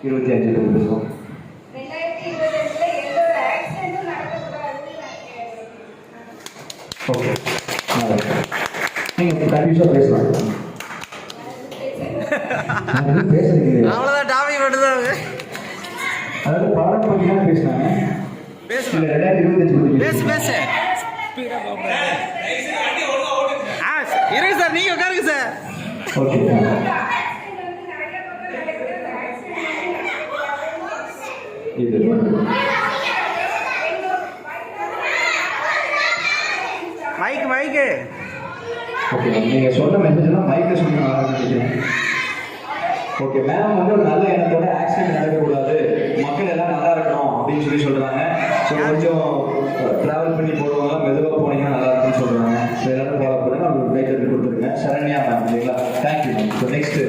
25 பற்றி பேசுவோம். 2025ல எந்த ஒரு ஆக்சிடென்ட்டும் நடக்கக்கூடாதுன்னு நான் கேட்கிறேன். ஓகே, நீங்கள் கன்ஃபியூஸாக பேசலாம். பேசுறீங்க அவ்வளோதான், டாபிக் மட்டும்தான். அதாவது பாடம் பற்றி தான் பேசினாங்க. பேசு, இல்லை 2025 பற்றி பேசு பேசு. இருங்க சார், நீங்க உட்காருங்க சார். ஓகே. இது மைக்கு ஓகே, நீங்கள் சொன்ன மெசேஜ்லாம் மைக்கில் சொல்லி நான் நினைக்கிறேன். ஓகே, மேம் வந்து ஒரு நல்ல எண்ணத்தோட ஆக்சிடென்ட் நடக்கக்கூடாது, மக்கள் எல்லாம் நல்லா இருக்கணும் அப்படின்னு சொல்லி சொல்கிறாங்க. ஸோ கொஞ்சம் ட்ராவல் பண்ணி போடுவாங்க, மெதுவாக போனீங்கன்னா நல்லா இருக்குன்னு சொல்கிறாங்க. ஸோ எல்லாரும் ஃபாலோ பண்ணுங்க. அவங்களுக்கு கைத்தறி கொடுத்துருங்க. சரண்யா மேம் இல்லைங்களா? Thank you ma'am. So next